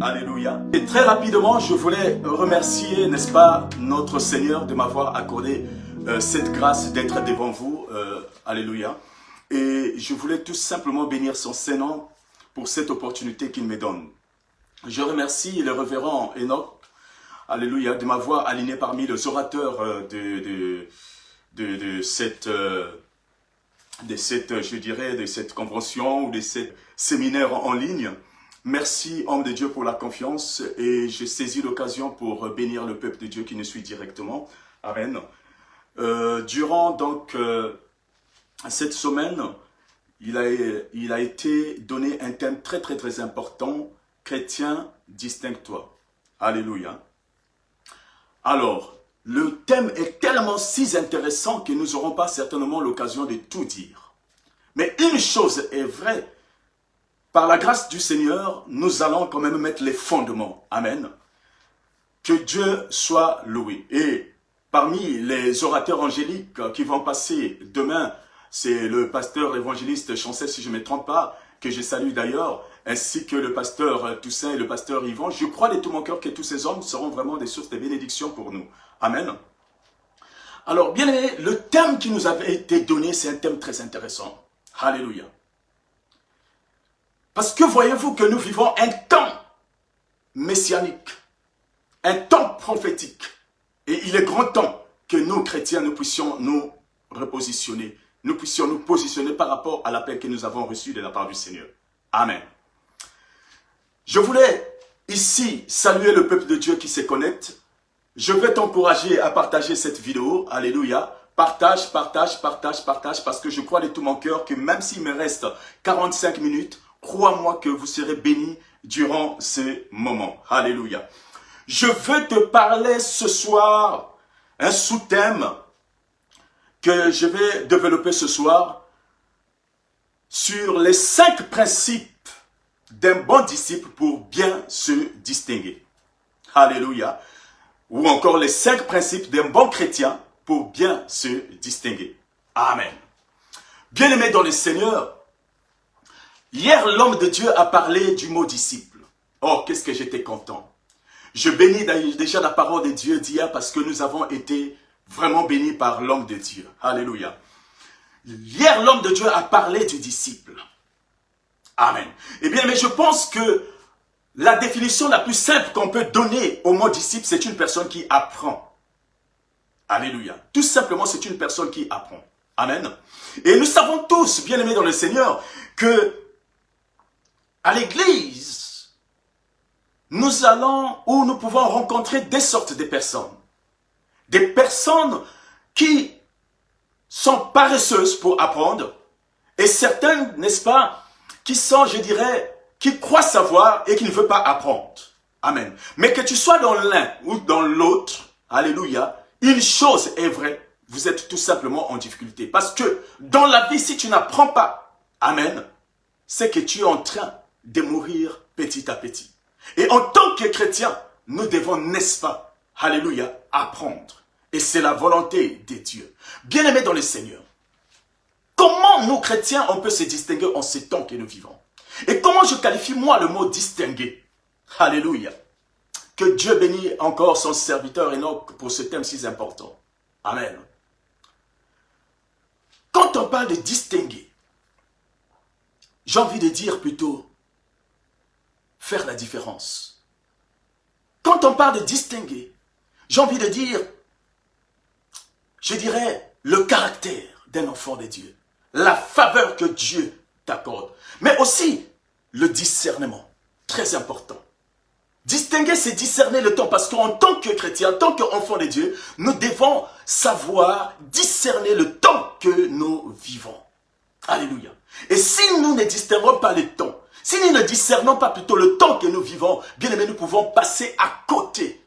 Alléluia. Et très rapidement, je voulais remercier, n'est-ce pas, notre Seigneur de m'avoir accordé cette grâce d'être devant vous. Alléluia. Et je voulais tout simplement bénir son Saint-Nom pour cette opportunité qu'il me donne. Je remercie le révérend Enoch, alléluia, de m'avoir aligné parmi les orateurs de cette, je dirais, de cette convention ou de cette séminaire en ligne. Merci, homme de Dieu, pour la confiance et je saisis l'occasion pour bénir le peuple de Dieu qui nous suit directement. Amen. Durant donc cette semaine, il a été donné un thème très important, chrétien, distingue-toi. Alléluia. Alors, le thème est tellement si intéressant que nous n'aurons pas certainement l'occasion de tout dire. Mais une chose est vraie, par la grâce du Seigneur, nous allons quand même mettre les fondements. Amen. Que Dieu soit loué. Et parmi les orateurs angéliques qui vont passer demain, c'est le pasteur évangéliste Chancel, si je ne me trompe pas, que je salue d'ailleurs, ainsi que le pasteur Toussaint et le pasteur Yvan. Je crois de tout mon cœur que tous ces hommes seront vraiment des sources de bénédiction pour nous. Amen. Alors, bien aimé, le thème qui nous avait été donné, c'est un thème très intéressant. Alléluia. Parce que voyez-vous que nous vivons un temps messianique, un temps prophétique. Et il est grand temps que nous, chrétiens, nous puissions nous repositionner. Nous puissions nous positionner par rapport à l'appel que nous avons reçu de la part du Seigneur. Amen. Je voulais ici saluer le peuple de Dieu qui se connecte. Je vais t'encourager à partager cette vidéo. Alléluia. Partage, parce que je crois de tout mon cœur que même s'il me reste 45 minutes, crois-moi que vous serez bénis durant ces moments. Alléluia. Je veux te parler ce soir, un sous-thème que je vais développer ce soir sur les 5 principes d'un bon disciple pour bien se distinguer. Alléluia. Ou encore les 5 principes d'un bon chrétien pour bien se distinguer. Amen. Bien-aimés dans le Seigneur, hier, l'homme de Dieu a parlé du mot disciple. Oh, qu'est-ce que j'étais content. Je bénis déjà la parole de Dieu d'hier parce que nous avons été vraiment bénis par l'homme de Dieu. Alléluia. Hier, l'homme de Dieu a parlé du disciple. Amen. Eh bien, mais je pense que la définition la plus simple qu'on peut donner au mot disciple, c'est une personne qui apprend. Alléluia. Tout simplement, c'est une personne qui apprend. Amen. Et nous savons tous, bien-aimés dans le Seigneur, que à l'église, nous pouvons rencontrer des sortes de personnes. Des personnes qui sont paresseuses pour apprendre et certaines, n'est-ce pas, qui sont, je dirais, qui croient savoir et qui ne veulent pas apprendre. Amen. Mais que tu sois dans l'un ou dans l'autre, alléluia, une chose est vraie, vous êtes tout simplement en difficulté. Parce que dans la vie, si tu n'apprends pas, amen, c'est que tu es en train de mourir petit à petit. Et en tant que chrétien, nous devons, n'est-ce pas, alléluia, apprendre. Et c'est la volonté de Dieu. Bien-aimés dans le Seigneur, comment nous, chrétiens, on peut se distinguer en ces temps que nous vivons? Et comment je qualifie, moi, le mot distinguer? Alléluia. Que Dieu bénisse encore son serviteur Enoch pour ce thème si important. Amen. Quand on parle de distinguer, j'ai envie de dire plutôt faire la différence. Quand on parle de distinguer, j'ai envie de dire, je dirais, le caractère d'un enfant de Dieu. La faveur que Dieu t'accorde. Mais aussi, le discernement. Très important. Distinguer, c'est discerner le temps. Parce qu'en tant que chrétien, en tant qu'enfant de Dieu, nous devons savoir discerner le temps que nous vivons. Alléluia. Et si nous ne distinguons pas le temps, si nous ne discernons pas plutôt le temps que nous vivons, bien aimé, nous pouvons passer à côté.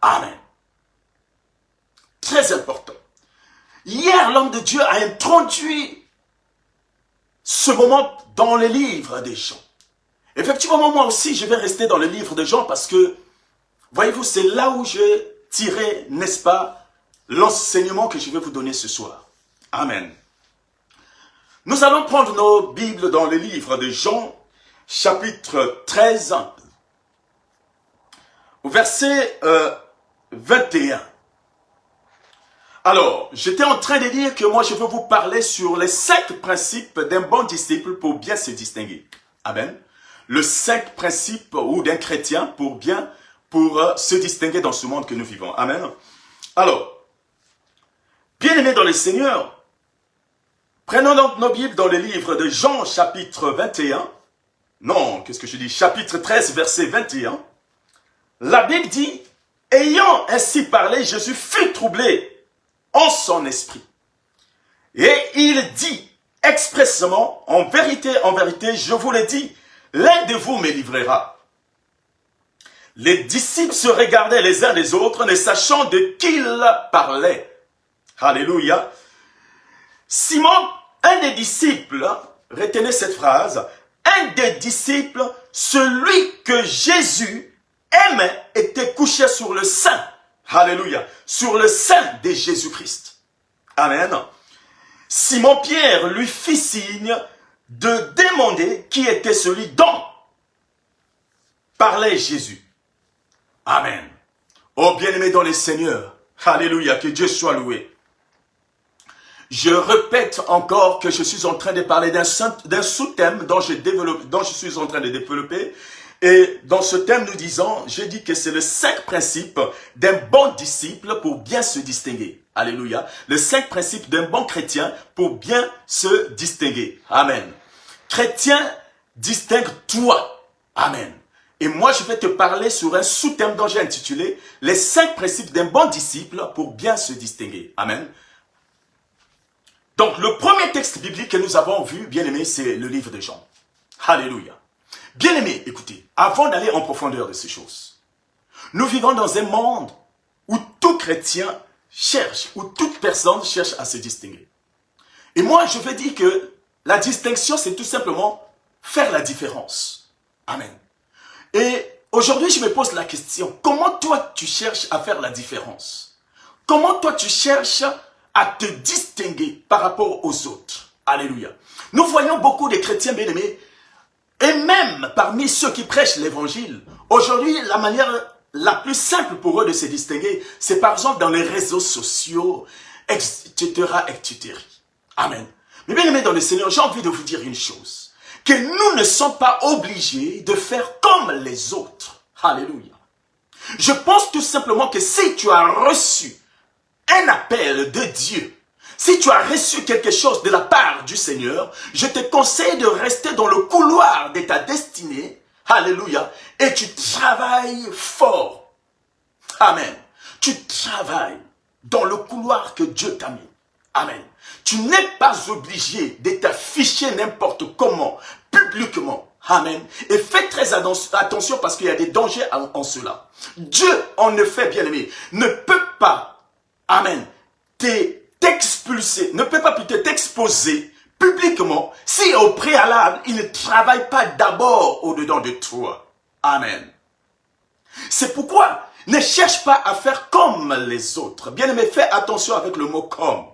Amen. Très important. Hier, l'homme de Dieu a introduit ce moment dans le livre des Jean. Effectivement, moi aussi, je vais rester dans le livre de Jean parce que, voyez-vous, c'est là où je tirerai, n'est-ce pas, l'enseignement que je vais vous donner ce soir. Amen. Nous allons prendre nos Bibles dans le livre de Jean, chapitre 13, au verset 21. Alors, j'étais en train de dire que moi, je veux vous parler sur les 5 principes d'un bon disciple pour bien se distinguer. Amen. Le 5 principes ou d'un chrétien pour se distinguer dans ce monde que nous vivons. Amen. Alors, bien-aimés dans le Seigneur, prenons donc nos Bibles dans le livre de Jean, chapitre 21. Non, qu'est-ce que je dis? Chapitre 13, verset 21. La Bible dit, ayant ainsi parlé, Jésus fut troublé en son esprit. Et il dit expressément, en vérité, je vous le dis, l'un de vous me livrera. Les disciples se regardaient les uns les autres, ne sachant de qui il parlait. Alléluia. Simon, un des disciples, retenez cette phrase, un des disciples, celui que Jésus aimait, était couché sur le sein. Alléluia. Sur le sein de Jésus-Christ. Amen. Simon-Pierre lui fit signe de demander qui était celui dont parlait Jésus. Amen. Oh bien-aimé dans le Seigneur. Alléluia. Que Dieu soit loué. Je répète encore que je suis en train de parler d'un sous-thème dont je suis en train de développer. Et dans ce thème, nous disons, je dis que c'est le 5 principes d'un bon disciple pour bien se distinguer. Alléluia. Le 5 principes d'un bon chrétien pour bien se distinguer. Amen. Chrétien, distingue-toi. Amen. Et moi, je vais te parler sur un sous-thème dont j'ai intitulé les 5 principes d'un bon disciple pour bien se distinguer. Amen. Donc, le premier texte biblique que nous avons vu, bien aimé, c'est le livre de Jean. Alléluia. Bien aimé, écoutez, avant d'aller en profondeur de ces choses, nous vivons dans un monde où tout chrétien cherche, où toute personne cherche à se distinguer. Et moi, je veux dire que la distinction, c'est tout simplement faire la différence. Amen. Et aujourd'hui, je me pose la question, comment toi, tu cherches à faire la différence? Comment toi, tu cherches à te distinguer par rapport aux autres? Alléluia. Nous voyons beaucoup de chrétiens bien-aimés, et même parmi ceux qui prêchent l'évangile, aujourd'hui, la manière la plus simple pour eux de se distinguer, c'est par exemple dans les réseaux sociaux, etc., etc. Amen. Mais bien aimé dans le Seigneur, j'ai envie de vous dire une chose, que nous ne sommes pas obligés de faire comme les autres. Alléluia. Je pense tout simplement que si tu as reçu un appel de Dieu, si tu as reçu quelque chose de la part du Seigneur, je te conseille de rester dans le couloir de ta destinée. Alléluia. Et tu travailles fort. Amen. Tu travailles dans le couloir que Dieu t'a mis. Amen. Tu n'es pas obligé de t'afficher n'importe comment, publiquement. Amen. Et fais très attention parce qu'il y a des dangers en cela. Dieu, en effet, bien-aimé, ne peut pas, amen, t'expulser, ne peut pas plutôt t'exposer publiquement si au préalable, il ne travaille pas d'abord au-dedans de toi. Amen. C'est pourquoi ne cherche pas à faire comme les autres. Bien-aimé, fais attention avec le mot comme.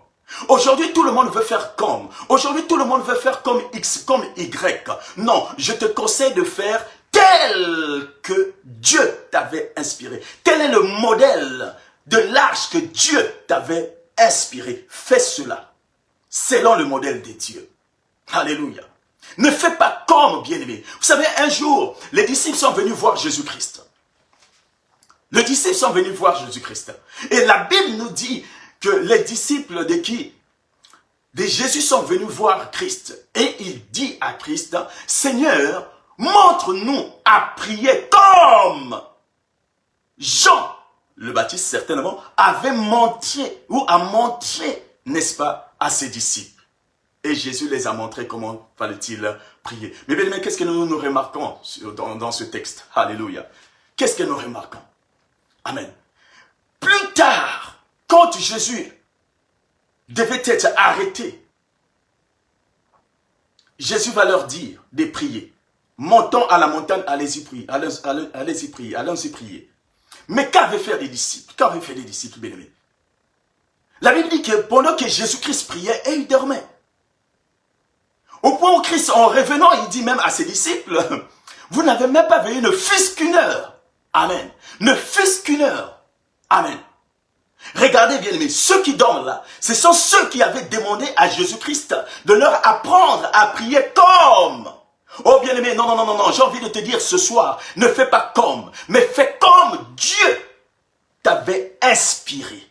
Aujourd'hui, tout le monde veut faire comme. Aujourd'hui, tout le monde veut faire comme X, comme Y. Non, je te conseille de faire tel que Dieu t'avait inspiré. Tel est le modèle de l'âge que Dieu t'avait inspiré. Fais cela selon le modèle de Dieu. Alléluia. Ne fais pas comme, bien-aimé. Vous savez, un jour, les disciples sont venus voir Jésus-Christ. Les disciples sont venus voir Jésus-Christ. Et la Bible nous dit que les disciples de qui? De Jésus sont venus voir Christ. Et il dit à Christ, Seigneur, montre-nous à prier comme Jean le Baptiste, certainement, avait montré, ou a montré, n'est-ce pas, à ses disciples. Et Jésus les a montré comment fallait-il prier. Mais bien aimé, qu'est-ce que nous remarquons dans ce texte? Alléluia. Qu'est-ce que nous remarquons? Amen. Plus tard, quand Jésus devait être arrêté, Jésus va leur dire de prier. Montons à la montagne, allez-y prier, allez-y prier, allons-y prier. Mais qu'avaient fait les disciples? Qu'avaient fait les disciples, bien-aimés? La Bible dit que pendant que Jésus-Christ priait, et il dormait. Au point où Christ, en revenant, il dit même à ses disciples, vous n'avez même pas veillé ne fût-ce qu'une heure. Amen. Ne fût-ce qu'une heure. Amen. Regardez bien aimés, ceux qui dorment là, ce sont ceux qui avaient demandé à Jésus-Christ de leur apprendre à prier comme. Oh bien aimé, non, non, non, non, non, j'ai envie de te dire ce soir, ne fais pas comme, mais fais comme Dieu t'avait inspiré.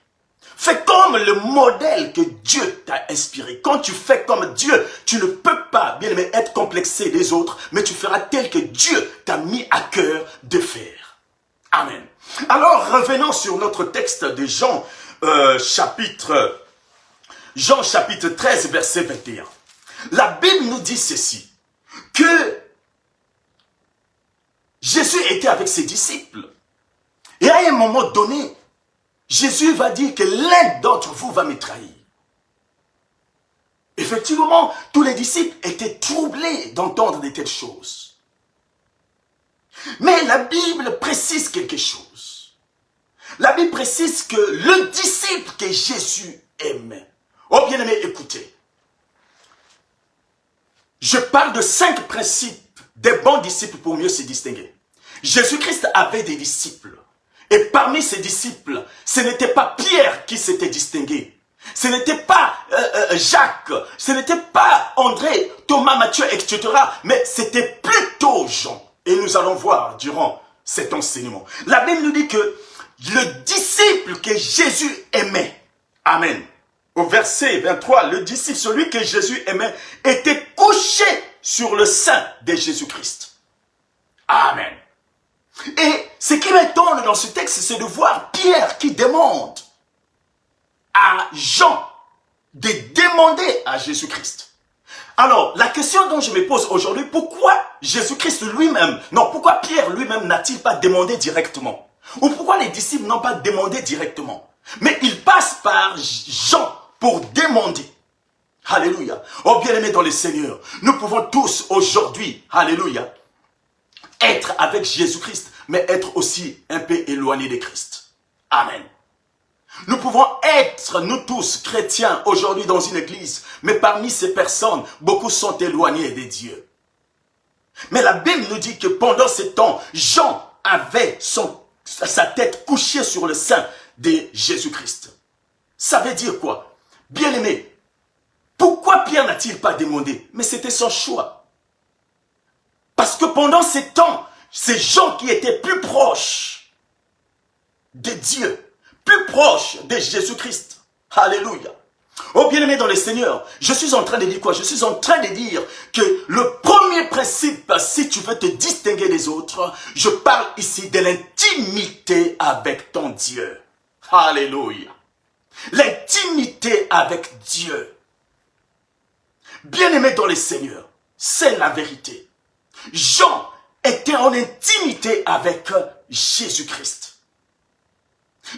Fais comme le modèle que Dieu t'a inspiré. Quand tu fais comme Dieu, tu ne peux pas, bien aimé, être complexé des autres, mais tu feras tel que Dieu t'a mis à cœur de faire. Amen. Alors, revenons sur notre texte de Jean, chapitre 13, verset 21. La Bible nous dit ceci, que Jésus était avec ses disciples. Et à un moment donné, Jésus va dire que l'un d'entre vous va me trahir. Effectivement, tous les disciples étaient troublés d'entendre de telles choses. Mais la Bible précise quelque chose. La Bible précise que le disciple que Jésus aimait. Oh bien-aimé, écoutez. Je parle de 5 principes des bons disciples pour mieux se distinguer. Jésus-Christ avait des disciples. Et parmi ses disciples, ce n'était pas Pierre qui s'était distingué. Ce n'était pas Jacques, ce n'était pas André, Thomas, Matthieu, etc. Mais c'était plutôt Jean. Et nous allons voir durant cet enseignement. La Bible nous dit que le disciple que Jésus aimait, amen, au verset 23, le disciple, celui que Jésus aimait, était couché sur le sein de Jésus-Christ. Amen. Et ce qui m'étonne dans ce texte, c'est de voir Pierre qui demande à Jean de demander à Jésus-Christ. Alors, la question dont je me pose aujourd'hui, pourquoi Jésus-Christ lui-même, non, pourquoi Pierre lui-même n'a-t-il pas demandé directement? Ou pourquoi les disciples n'ont pas demandé directement? Mais ils passent par Jean pour demander. Alléluia. Oh bien-aimés dans le Seigneur, nous pouvons tous aujourd'hui, alléluia, être avec Jésus-Christ, mais être aussi un peu éloigné de Christ. Amen. Nous pouvons être, nous tous, chrétiens, aujourd'hui dans une église, mais parmi ces personnes, beaucoup sont éloignés de Dieu. Mais la Bible nous dit que pendant ce temps, Jean avait sa tête couchée sur le sein de Jésus-Christ. Ça veut dire quoi? Bien-aimé, pourquoi Pierre n'a-t-il pas demandé? Mais c'était son choix. Parce que pendant ce temps, ces gens qui étaient plus proches de Dieu, plus proches de Jésus-Christ. Alléluia. Oh bien-aimé dans le Seigneur, je suis en train de dire quoi? Je suis en train de dire que le premier principe, si tu veux te distinguer des autres, je parle ici de l'intimité avec ton Dieu. Alléluia. L'intimité avec Dieu. Bien-aimé dans le Seigneur, c'est la vérité. Jean était en intimité avec Jésus-Christ.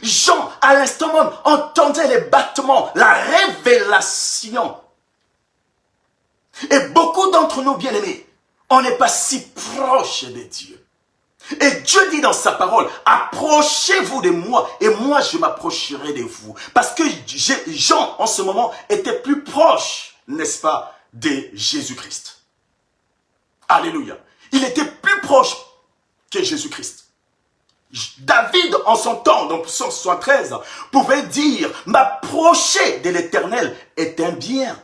Jean, à l'instant même, entendait les battements, la révélation. Et beaucoup d'entre nous, bien-aimés, on n'est pas si proche de Dieu. Et Dieu dit dans sa parole, approchez-vous de moi et moi je m'approcherai de vous. Parce que Jean, en ce moment, était plus proche, n'est-ce pas, de Jésus-Christ. Alléluia. Il était plus proche que Jésus-Christ. David, en son temps, dans Psaume 73, pouvait dire, m'approcher de l'Éternel est un bien.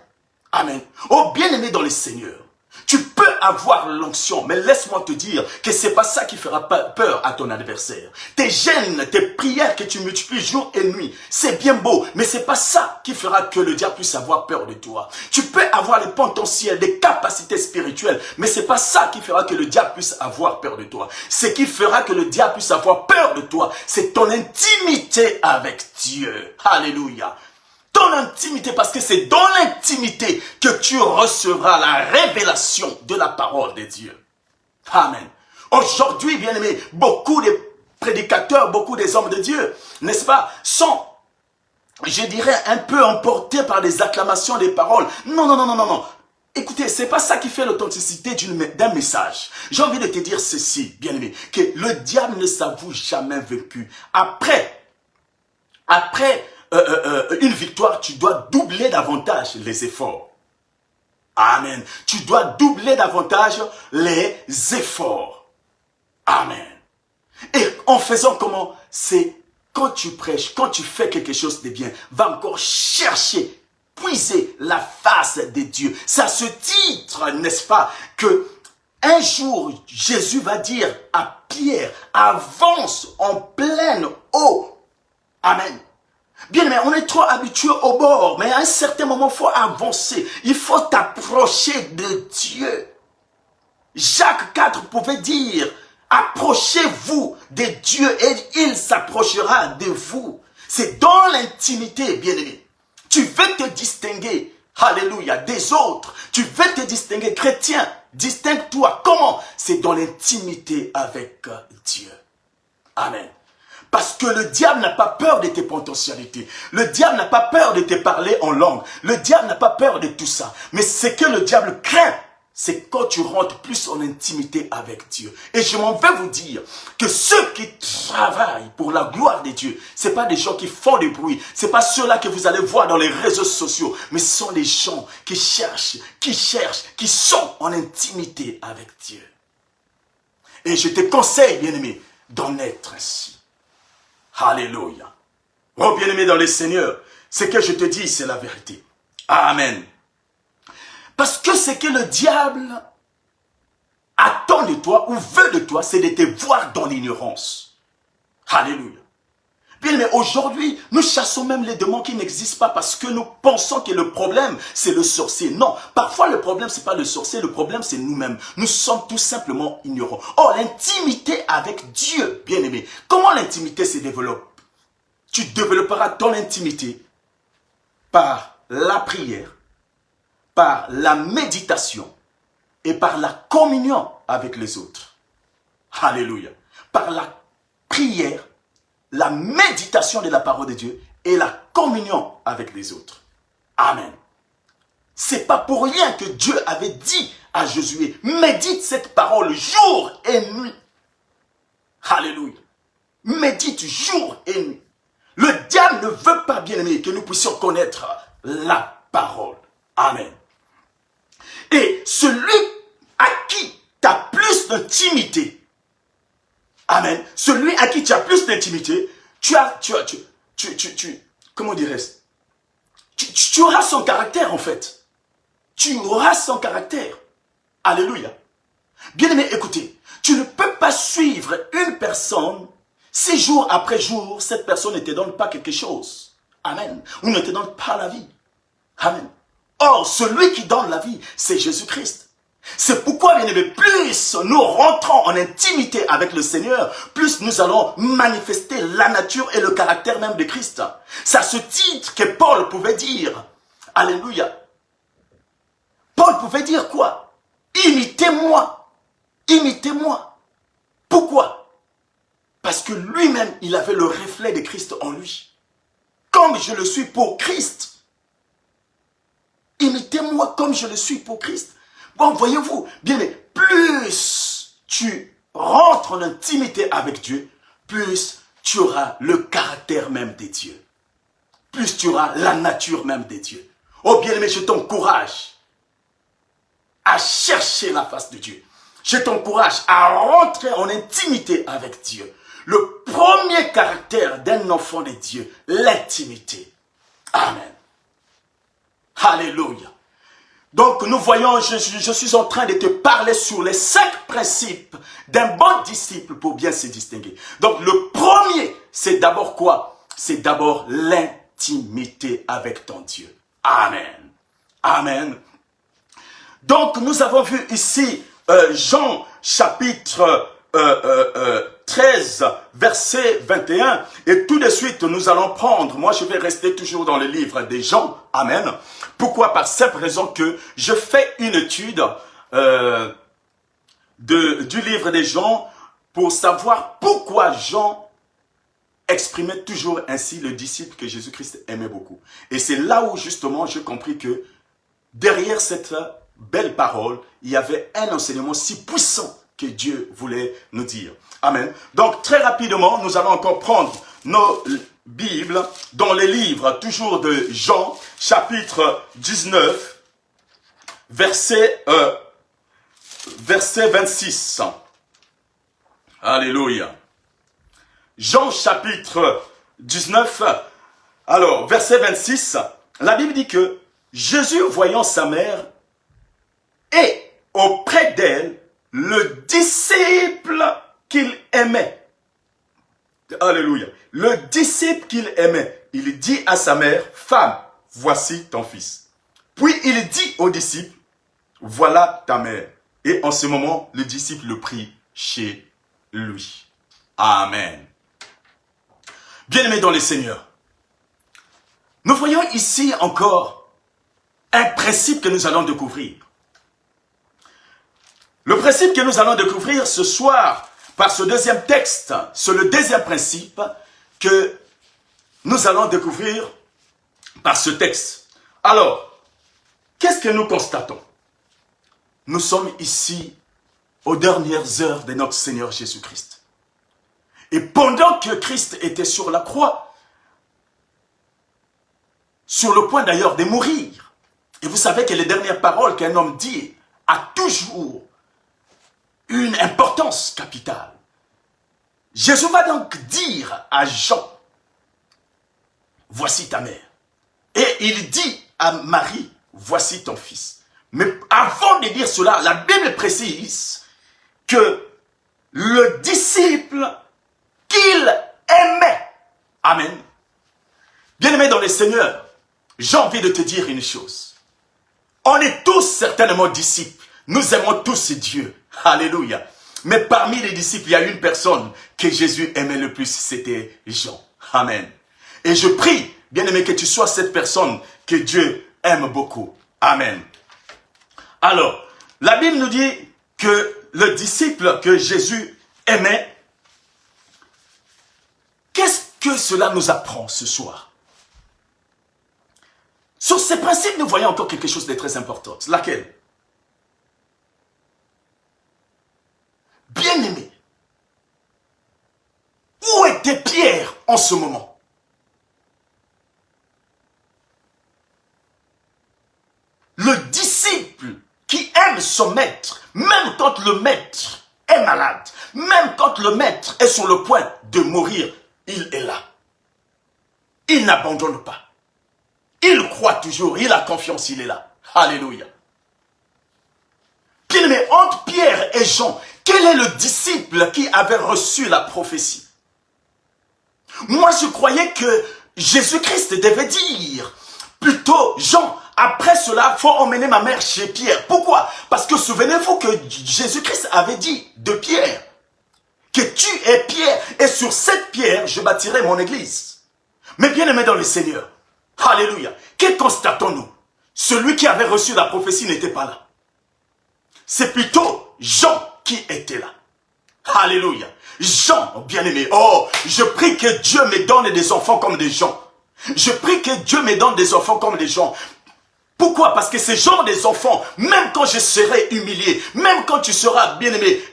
Amen. Oh, bien-aimé dans le Seigneur, tu peux avoir l'onction, mais laisse-moi te dire que c'est pas ça qui fera peur à ton adversaire. Tes jeûnes, tes prières que tu multiplies jour et nuit, c'est bien beau, mais c'est pas ça qui fera que le diable puisse avoir peur de toi. Tu peux avoir le potentiel, des capacités spirituelles, mais c'est pas ça qui fera que le diable puisse avoir peur de toi. Ce qui fera que le diable puisse avoir peur de toi, c'est ton intimité avec Dieu. Alléluia. Ton intimité, parce que c'est dans l'intimité que tu recevras la révélation de la parole de Dieu. Amen. Aujourd'hui, bien-aimés, beaucoup de prédicateurs, beaucoup des hommes de Dieu, n'est-ce pas, sont, je dirais, un peu emportés par des acclamations des paroles. Non, non, non, non, non, non. Écoutez, c'est pas ça qui fait l'authenticité d'un message. J'ai envie de te dire ceci, bien-aimé, que le diable ne s'avoue jamais vaincu. Après une victoire, tu dois doubler davantage les efforts. Amen. Tu dois doubler davantage les efforts. Amen. Et en faisant comment? C'est quand tu prêches, quand tu fais quelque chose de bien, va encore chercher, puiser la face de Dieu. C'est à ce titre, n'est-ce pas, que un jour, Jésus va dire à Pierre, avance en pleine eau. Amen. Bien aimé, on est trop habitué au bord, mais à un certain moment, il faut avancer. Il faut t'approcher de Dieu. Jacques 4 pouvait dire, approchez-vous de Dieu et il s'approchera de vous. C'est dans l'intimité, bien aimé. Tu veux te distinguer, alléluia, des autres. Tu veux te distinguer, chrétien. Distingue-toi. Comment? C'est dans l'intimité avec Dieu. Amen. Parce que le diable n'a pas peur de tes potentialités. Le diable n'a pas peur de te parler en langue. Le diable n'a pas peur de tout ça. Mais ce que le diable craint, c'est quand tu rentres plus en intimité avec Dieu. Et je m'en vais vous dire que ceux qui travaillent pour la gloire de Dieu, ce n'est pas des gens qui font du bruit. Ce n'est pas ceux-là que vous allez voir dans les réseaux sociaux. Mais ce sont des gens qui cherchent, qui sont en intimité avec Dieu. Et je te conseille, bien-aimé, d'en être ainsi. Alléluia. Oh, bien-aimé dans le Seigneur, ce que je te dis, c'est la vérité. Amen. Parce que ce que le diable attend de toi ou veut de toi, c'est de te voir dans l'ignorance. Alléluia. Bien, mais aujourd'hui, nous chassons même les démons qui n'existent pas parce que nous pensons que le problème, c'est le sorcier. Non, parfois le problème, ce n'est pas le sorcier, le problème, c'est nous-mêmes. Nous sommes tout simplement ignorants. Or, l'intimité avec Dieu, bien aimé, comment l'intimité se développe? Tu développeras ton intimité par la prière, par la méditation et par la communion avec les autres. Alléluia. Par la prière, la méditation de la parole de Dieu et la communion avec les autres. Amen. C'est pas pour rien que Dieu avait dit à Josué, médite cette parole jour et nuit. Alléluia. Médite jour et nuit. Le diable ne veut pas, bien aimé, que nous puissions connaître la parole. Amen. Et celui à qui tu as plus d'intimité, amen, celui à qui tu as plus d'intimité, comment dirais-je, tu auras son caractère en fait. Tu auras son caractère. Alléluia. Bien-aimé, écoutez, tu ne peux pas suivre une personne si jour après jour, cette personne ne te donne pas quelque chose. Amen. Ou ne te donne pas la vie. Amen. Or, celui qui donne la vie, c'est Jésus-Christ. C'est pourquoi, bien aimé, plus nous rentrons en intimité avec le Seigneur, plus nous allons manifester la nature et le caractère même de Christ. C'est à ce titre que Paul pouvait dire, alléluia. Paul pouvait dire quoi? Imitez-moi. Imitez-moi. Pourquoi? Parce que lui-même, il avait le reflet de Christ en lui. Comme je le suis pour Christ. Imitez-moi comme je le suis pour Christ. Bon, voyez-vous, bien, mais plus tu rentres en intimité avec Dieu, plus tu auras le caractère même de Dieu. Plus tu auras la nature même de Dieu. Oh bien-aimé, je t'encourage à chercher la face de Dieu. Je t'encourage à rentrer en intimité avec Dieu. Le premier caractère d'un enfant de Dieu, l'intimité. Amen. Alléluia. Donc nous voyons, je suis en train de te parler sur les 5 principes d'un bon disciple pour bien se distinguer. Donc le premier, c'est d'abord quoi? C'est d'abord l'intimité avec ton Dieu. Amen. Amen. Donc nous avons vu ici Jean chapitre 13, verset 21. Et tout de suite, nous allons prendre, moi je vais rester toujours dans le livre des Jean. Amen. Pourquoi? Par simple raison que je fais une étude du livre des Jean pour savoir pourquoi Jean exprimait toujours ainsi le disciple que Jésus-Christ aimait beaucoup. Et c'est là où justement j'ai compris que derrière cette belle parole, il y avait un enseignement si puissant que Dieu voulait nous dire. Amen. Donc très rapidement, nous allons encore prendre nos Bibles dans les livres toujours de Jean, chapitre 19, verset 26. Alléluia. Jean chapitre 19, alors verset 26, la Bible dit que Jésus, voyant sa mère, et auprès d'elle, le disciple qu'il aimait. Alléluia. Le disciple qu'il aimait, il dit à sa mère, femme, voici ton fils. Puis il dit au disciple, voilà ta mère. Et en ce moment, le disciple le prit chez lui. Amen. Bien-aimés dans le Seigneur, nous voyons ici encore un principe que nous allons découvrir. Le principe que nous allons découvrir ce soir, par ce deuxième texte, c'est le deuxième principe que nous allons découvrir par ce texte. Alors, qu'est-ce que nous constatons? Nous sommes ici aux dernières heures de notre Seigneur Jésus-Christ. Et pendant que Christ était sur la croix, sur le point d'ailleurs de mourir, et vous savez que les dernières paroles qu'un homme dit a toujours une importance capitale. Jésus va donc dire à Jean, voici ta mère. Et il dit à Marie, voici ton fils. Mais avant de dire cela, la Bible précise que le disciple qu'il aimait, amen. Bien-aimé dans le Seigneur, j'ai envie de te dire une chose. On est tous certainement disciples. Nous aimons tous Dieu. Alléluia. Mais parmi les disciples, il y a une personne que Jésus aimait le plus, c'était Jean. Amen. Et je prie, bien-aimé, que tu sois cette personne que Dieu aime beaucoup. Amen. Alors, la Bible nous dit que le disciple que Jésus aimait, qu'est-ce que cela nous apprend ce soir? Sur ces principes, nous voyons encore quelque chose de très important. Laquelle? Bien-aimé, où était Pierre en ce moment? Le disciple qui aime son maître, même quand le maître est malade, même quand le maître est sur le point de mourir, il est là. Il n'abandonne pas. Il croit toujours, il a confiance, il est là. Alléluia. Bien-aimé, entre Pierre et Jean, quel est le disciple qui avait reçu la prophétie? Moi, je croyais que Jésus-Christ devait dire, plutôt, Jean, après cela, il faut emmener ma mère chez Pierre. Pourquoi? Parce que souvenez-vous que Jésus-Christ avait dit de Pierre, que tu es Pierre, et sur cette pierre, je bâtirai mon église. Mais bien-aimé dans le Seigneur, alléluia, que constatons-nous? Celui qui avait reçu la prophétie n'était pas là. C'est plutôt Jean qui était là. Alléluia. Jean, bien-aimé, oh, je prie que Dieu me donne des enfants comme des gens. Je prie que Dieu me donne des enfants comme des gens. Pourquoi? Parce que ces gens des enfants, même quand je serai humilié, même quand tu seras, bien-aimé,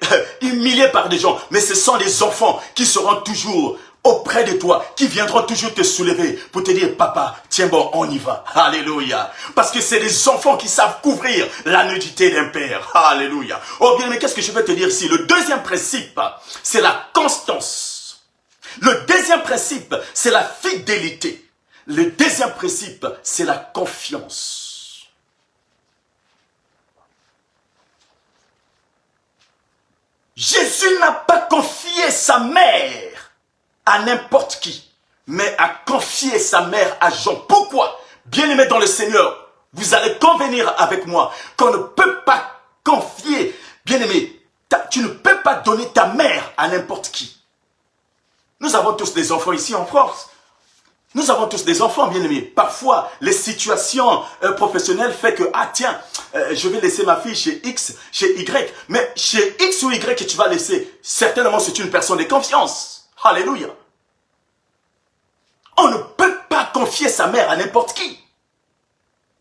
humilié par des gens, mais ce sont des enfants qui seront toujours auprès de toi, qui viendront toujours te soulever pour te dire, papa, tiens bon, on y va. Alléluia. Parce que c'est des enfants qui savent couvrir la nudité d'un père. Alléluia. Oh bien, mais qu'est-ce que je vais te dire ici? Le deuxième principe, c'est la constance. Le deuxième principe, c'est la fidélité. Le deuxième principe, c'est la confiance. Jésus n'a pas confié sa mère à n'importe qui, mais a confié sa mère à Jean. Pourquoi? Bien-aimé dans le Seigneur, vous allez convenir avec moi qu'on ne peut pas confier, bien-aimé, tu ne peux pas donner ta mère à n'importe qui. Nous avons tous des enfants ici en France. Nous avons tous des enfants, bien-aimés. Parfois, les situations professionnelles font que, ah tiens, je vais laisser ma fille chez X, chez Y. Mais chez X ou Y que tu vas laisser, certainement c'est une personne de confiance. Alléluia. On ne peut pas confier sa mère à n'importe qui.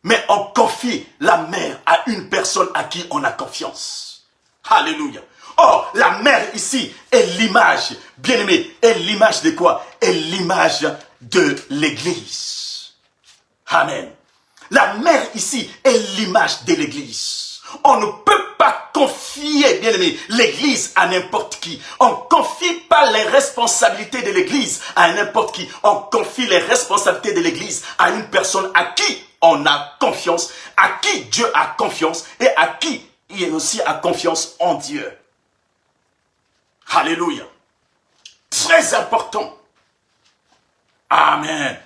Mais on confie la mère à une personne à qui on a confiance. Alléluia. Oh, la mère ici est l'image, bien-aimé, est l'image de quoi? Est l'image de l'Église. Amen. La mer ici est l'image de l'église. On ne peut pas confier, bien aimé, l'église à n'importe qui. On ne confie pas les responsabilités de l'église à n'importe qui. On confie les responsabilités de l'église à une personne à qui on a confiance, à qui Dieu a confiance et à qui il aussi a confiance en Dieu. Alléluia. Très important. Amen.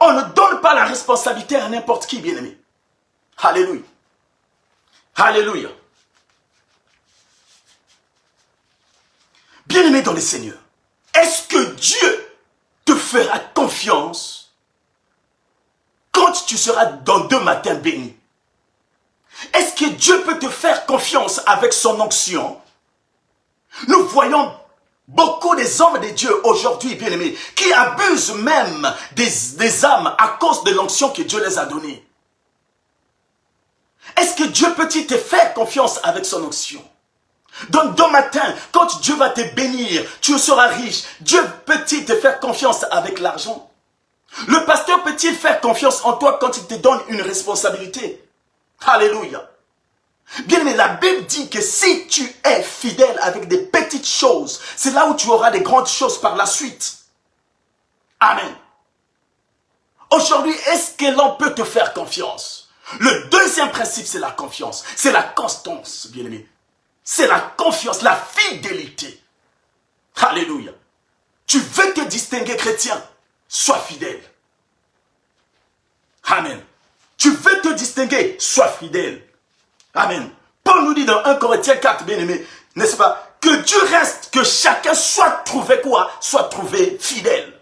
On ne donne pas la responsabilité à n'importe qui, bien-aimé. Alléluia. Alléluia. Bien-aimé dans le Seigneur, est-ce que Dieu te fera confiance quand tu seras dans 2 matins bénis? Est-ce que Dieu peut te faire confiance avec son onction? Nous voyons beaucoup des hommes de Dieu aujourd'hui, bien-aimés, qui abusent même des âmes à cause de l'onction que Dieu les a donnée. Est-ce que Dieu peut-il te faire confiance avec son onction? Donc, demain matin, quand Dieu va te bénir, tu seras riche. Dieu peut-il te faire confiance avec l'argent? Le pasteur peut-il faire confiance en toi quand il te donne une responsabilité? Alléluia. Bien aimé, la Bible dit que si tu es fidèle avec des petites choses, c'est là où tu auras des grandes choses par la suite. Amen. Aujourd'hui, est-ce que l'on peut te faire confiance? Le deuxième principe, c'est la confiance. C'est la constance, bien aimé. C'est la confiance, la fidélité. Alléluia. Tu veux te distinguer chrétien? Sois fidèle. Amen. Tu veux te distinguer? Sois fidèle. Amen. Paul nous dit dans 1 Corinthiens 4, bien aimé, n'est-ce pas? Que Dieu reste, que chacun soit trouvé quoi? Soit trouvé fidèle.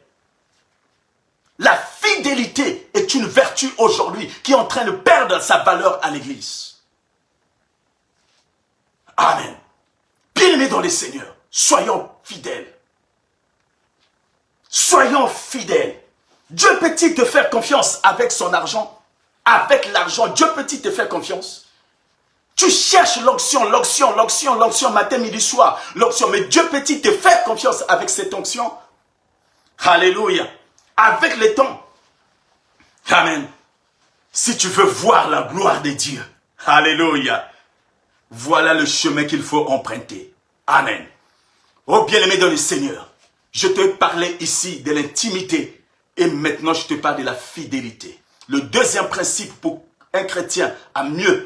La fidélité est une vertu aujourd'hui qui est en train de perdre sa valeur à l'église. Amen. Bien-aimés dans les seigneurs, soyons fidèles. Soyons fidèles. Dieu peut-il te faire confiance avec son argent? Avec l'argent, Dieu peut-il te faire confiance? Tu cherches l'onction, matin, midi, soir, l'onction. Mais Dieu peut-il te faire confiance avec cette onction? Alléluia. Avec le temps. Amen. Si tu veux voir la gloire de Dieu. Alléluia. Voilà le chemin qu'il faut emprunter. Amen. Oh bien-aimé dans le Seigneur, je te parlais ici de l'intimité et maintenant je te parle de la fidélité. Le deuxième principe pour un chrétien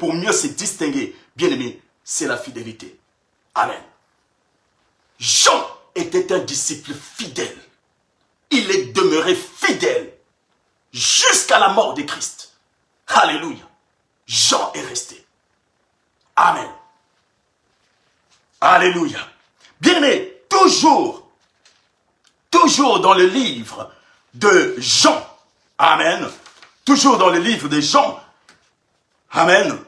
pour mieux se distinguer, bien-aimé, c'est la fidélité. Amen. Jean était un disciple fidèle. Il est demeuré fidèle jusqu'à la mort de Christ. Alléluia. Jean est resté. Amen. Alléluia. Bien-aimé, toujours dans le livre de Jean. Amen. Toujours dans le livre de Jean. Amen.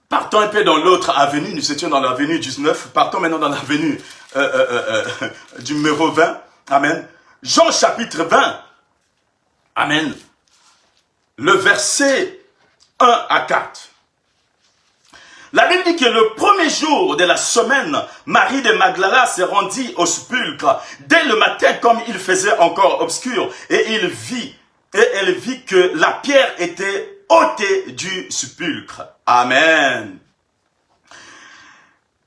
Partons un peu dans l'autre avenue. Nous étions dans l'avenue 19. Partons maintenant dans l'avenue du numéro 20. Amen. Jean chapitre 20. Amen. Le verset 1 à 4. La Bible dit que le premier jour de la semaine, Marie de Magdala se rendit au sépulcre dès le matin comme il faisait encore obscur et elle vit que la pierre était ôtée du sépulcre. Amen.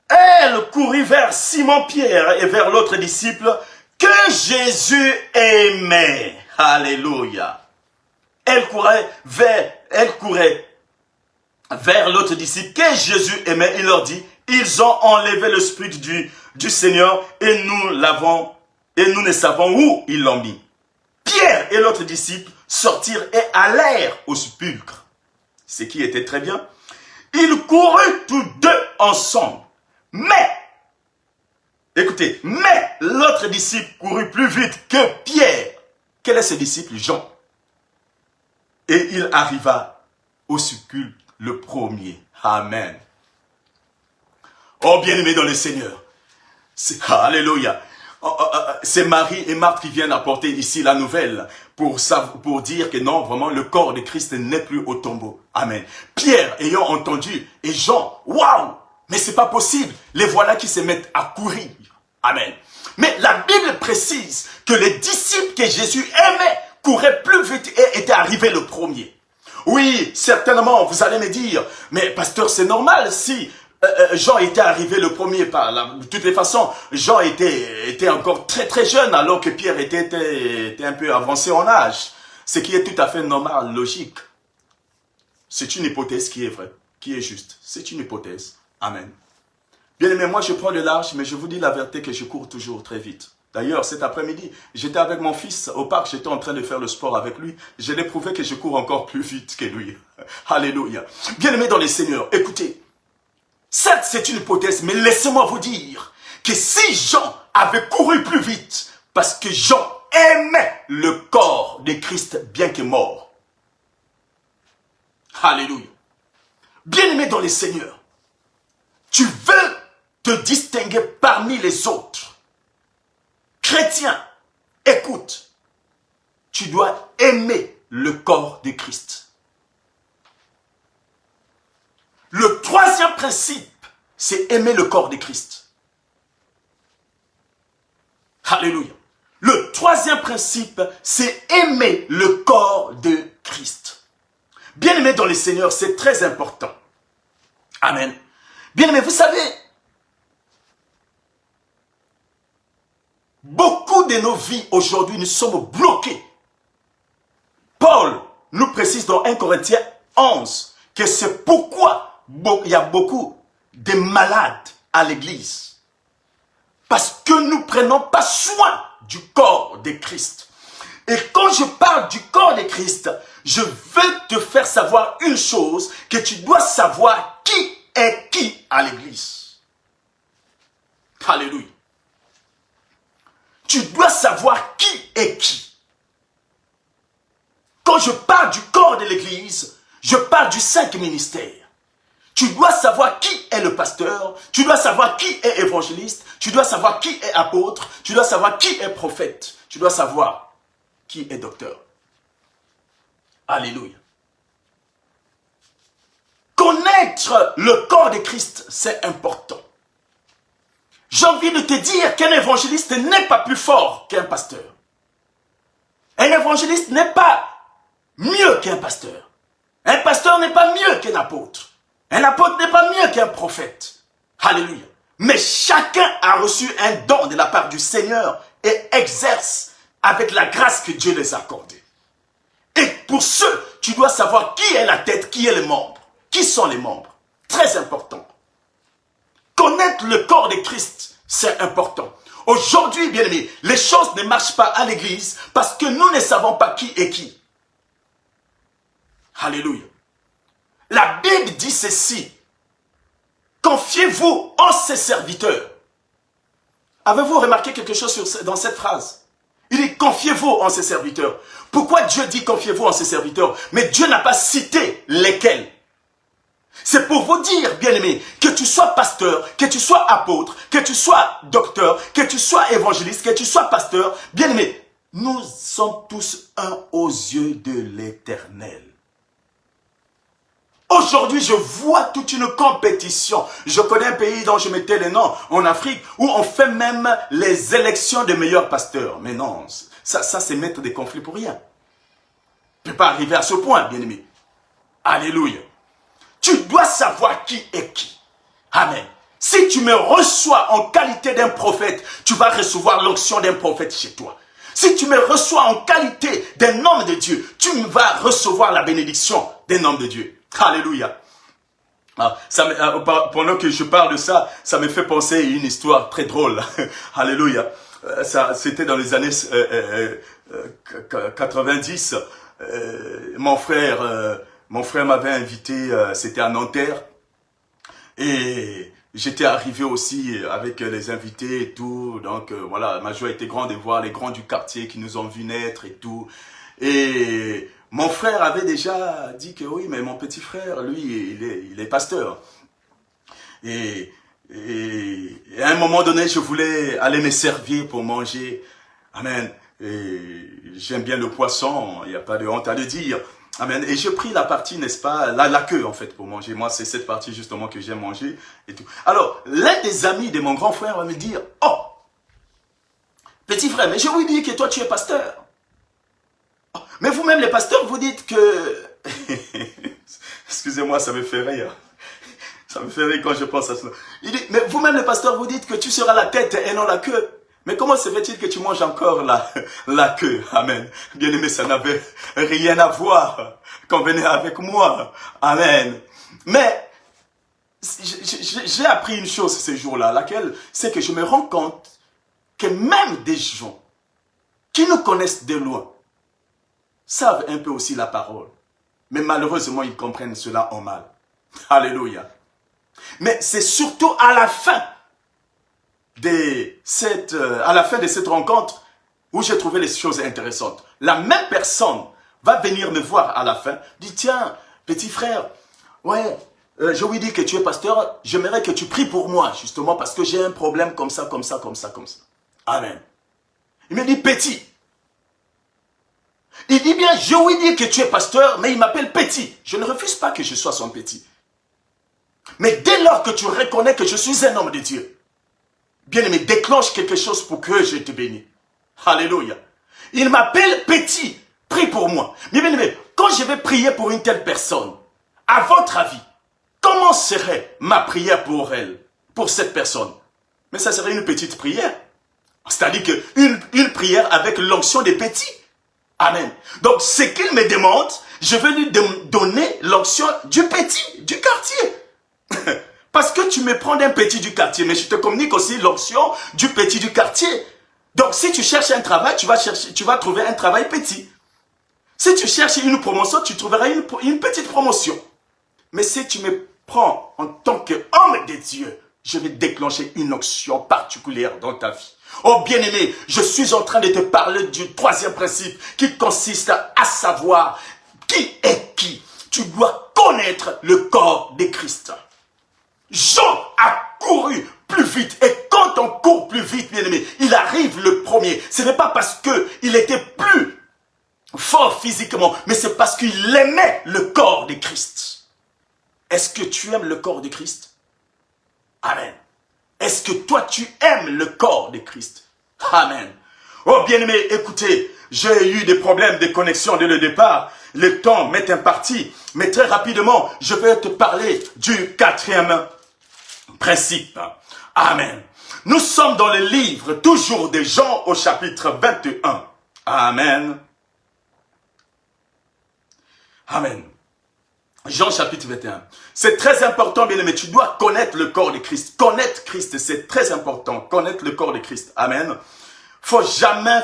Elle courut vers Simon-Pierre et vers l'autre disciple que Jésus aimait. Alléluia. Elle courait vers l'autre disciple que Jésus aimait. Il leur dit, ils ont enlevé le spirit du Seigneur et nous ne savons où ils l'ont mis. Pierre et l'autre disciple sortirent et allèrent au sépulcre. Ce qui était très bien. Ils coururent tous deux ensemble. Mais l'autre disciple courut plus vite que Pierre. Quel est ce disciple? Jean. Et il arriva au sépulcre le premier. Amen. Oh bien-aimé dans le Seigneur. Alléluia. C'est Marie et Marthe qui viennent apporter ici la nouvelle pour dire que non, vraiment, le corps de Christ n'est plus au tombeau. Amen. Pierre ayant entendu et Jean, waouh, mais c'est pas possible. Les voilà qui se mettent à courir. Amen. Mais la Bible précise que les disciples que Jésus aimait couraient plus vite et étaient arrivés le premier. Oui, certainement, vous allez me dire, mais pasteur, c'est normal si Jean était arrivé le premier par là. De toutes les façons, Jean était encore très très jeune alors que Pierre était un peu avancé en âge. Ce qui est tout à fait normal, logique. C'est une hypothèse qui est vraie, qui est juste. C'est une hypothèse. Amen. Bien aimé, moi je prends le large, mais je vous dis la vérité que je cours toujours très vite. D'ailleurs, cet après-midi, j'étais avec mon fils au parc, j'étais en train de faire le sport avec lui. Je l'ai prouvé que je cours encore plus vite que lui. Alléluia. Bien aimé dans les seigneurs, écoutez. Certes, c'est une hypothèse, mais laissez-moi vous dire que si Jean avait couru plus vite, parce que Jean aimait le corps de Christ bien que mort. Alléluia. Bien-aimé dans les seigneurs, tu veux te distinguer parmi les autres. Chrétien, écoute, tu dois aimer le corps de Christ. Le troisième principe, c'est aimer le corps de Christ. Alléluia. Le troisième principe, c'est aimer le corps de Christ. Bien-aimé dans les seigneurs, c'est très important. Amen. Bien-aimé, vous savez, beaucoup de nos vies aujourd'hui, nous sommes bloqués. Paul nous précise dans 1 Corinthiens 11 que c'est pourquoi il y a beaucoup de malades à l'église. Parce que nous ne prenons pas soin du corps de Christ. Et quand je parle du corps de Christ, je veux te faire savoir une chose, que tu dois savoir qui est qui à l'église. Alléluia. Tu dois savoir qui est qui. Quand je parle du corps de l'église, je parle du 5 ministères. Tu dois savoir qui est le pasteur, tu dois savoir qui est évangéliste, tu dois savoir qui est apôtre, tu dois savoir qui est prophète, tu dois savoir qui est docteur. Alléluia. Connaître le corps de Christ, c'est important. J'ai envie de te dire qu'un évangéliste n'est pas plus fort qu'un pasteur. Un évangéliste n'est pas mieux qu'un pasteur. Un pasteur n'est pas mieux qu'un apôtre. Un apôtre n'est pas mieux qu'un prophète. Alléluia. Mais chacun a reçu un don de la part du Seigneur et exerce avec la grâce que Dieu les a accordée. Et pour ceux, tu dois savoir qui est la tête, qui est le membre. Qui sont les membres? Très important. Connaître le corps de Christ, c'est important. Aujourd'hui, bien aimé, les choses ne marchent pas à l'église parce que nous ne savons pas qui est qui. Alléluia. La Bible dit ceci. Confiez-vous en ses serviteurs. Avez-vous remarqué quelque chose dans cette phrase? Il dit confiez-vous en ses serviteurs. Pourquoi Dieu dit confiez-vous en ses serviteurs? Mais Dieu n'a pas cité lesquels. C'est pour vous dire, bien-aimés, que tu sois pasteur, que tu sois apôtre, que tu sois docteur, que tu sois évangéliste, que tu sois pasteur, bien-aimés, nous sommes tous un aux yeux de l'Éternel. Aujourd'hui, je vois toute une compétition. Je connais un pays dont je mettais les noms en Afrique où on fait même les élections des meilleurs pasteurs. Mais non, ça c'est mettre des conflits pour rien. Tu ne peux pas arriver à ce point, bien-aimé. Alléluia. Tu dois savoir qui est qui. Amen. Si tu me reçois en qualité d'un prophète, tu vas recevoir l'onction d'un prophète chez toi. Si tu me reçois en qualité d'un homme de Dieu, tu vas recevoir la bénédiction d'un homme de Dieu. Alléluia. Pendant que je parle de ça, ça me fait penser à une histoire très drôle. Alléluia. C'était dans les années 90. Mon frère m'avait invité, c'était à Nanterre. Et j'étais arrivé aussi avec les invités et tout. Donc voilà, ma joie était grande de voir les grands du quartier qui nous ont vus naître et tout. Et mon frère avait déjà dit que oui, mais mon petit frère, lui, il est pasteur. Et à un moment donné, je voulais aller me servir pour manger. Amen. Et j'aime bien le poisson, il n'y a pas de honte à le dire. Amen. Et j'ai pris la partie, n'est-ce pas, la queue en fait pour manger. Moi, c'est cette partie justement que j'aime manger et tout. Alors, l'un des amis de mon grand frère va me dire, oh, petit frère, mais j'ai oublié que toi tu es pasteur. Mais vous-même les pasteurs, vous dites que Excusez-moi, ça me fait rire. Ça me fait rire quand je pense à cela. Il dit, mais vous-même le pasteur, vous dites que tu seras la tête et non la queue. Mais comment se fait-il que tu manges encore la queue? Amen. Bien-aimé, ça n'avait rien à voir. Convenez avec moi. Amen. Mais j'ai appris une chose ces jours-là, laquelle c'est que je me rends compte que même des gens qui nous connaissent de loin savent un peu aussi la parole. Mais malheureusement, ils comprennent cela en mal. Alléluia. Mais c'est surtout à la fin de cette rencontre où j'ai trouvé les choses intéressantes. La même personne va venir me voir à la fin, dit, tiens, petit frère, ouais, je lui dis que tu es pasteur, j'aimerais que tu pries pour moi, justement, parce que j'ai un problème comme ça, comme ça, comme ça, comme ça. Amen. Il me dit, petit. Il dit bien, je lui dis que tu es pasteur, mais il m'appelle petit. Je ne refuse pas que je sois son petit. Mais dès lors que tu reconnais que je suis un homme de Dieu, bien-aimé, déclenche quelque chose pour que je te bénisse. Alléluia. Il m'appelle petit. Prie pour moi. Mais bien-aimé, quand je vais prier pour une telle personne, à votre avis, comment serait ma prière pour elle, pour cette personne? Mais ça serait une petite prière. C'est-à-dire une prière avec l'onction des petits. Amen. Donc, ce qu'il me demande, je vais lui donner l'onction du petit, du quartier. Parce que tu me prends d'un petit du quartier, mais je te communique aussi l'onction du petit du quartier. Donc, si tu cherches un travail, tu vas trouver un travail petit. Si tu cherches une promotion, tu trouveras une petite promotion. Mais si tu me prends en tant qu'homme de Dieu, je vais déclencher une onction particulière dans ta vie. Oh bien-aimé, je suis en train de te parler du troisième principe qui consiste à savoir qui est qui. Tu dois connaître le corps de Christ. Jean a couru plus vite. Et quand on court plus vite, bien-aimé, il arrive le premier. Ce n'est pas parce qu'il était plus fort physiquement, mais c'est parce qu'il aimait le corps de Christ. Est-ce que tu aimes le corps de Christ? Amen. Est-ce que toi, tu aimes le corps de Christ? Amen. Oh bien-aimé, écoutez, j'ai eu des problèmes de connexion dès le départ. Le temps m'est imparti. Mais très rapidement, je vais te parler du quatrième principe. Amen. Nous sommes dans le livre toujours de Jean au chapitre 21. Amen. Amen. Jean chapitre 21. C'est très important, bien-aimé. Tu dois connaître le corps de Christ. Connaître Christ, c'est très important. Connaître le corps de Christ. Amen. Faut jamais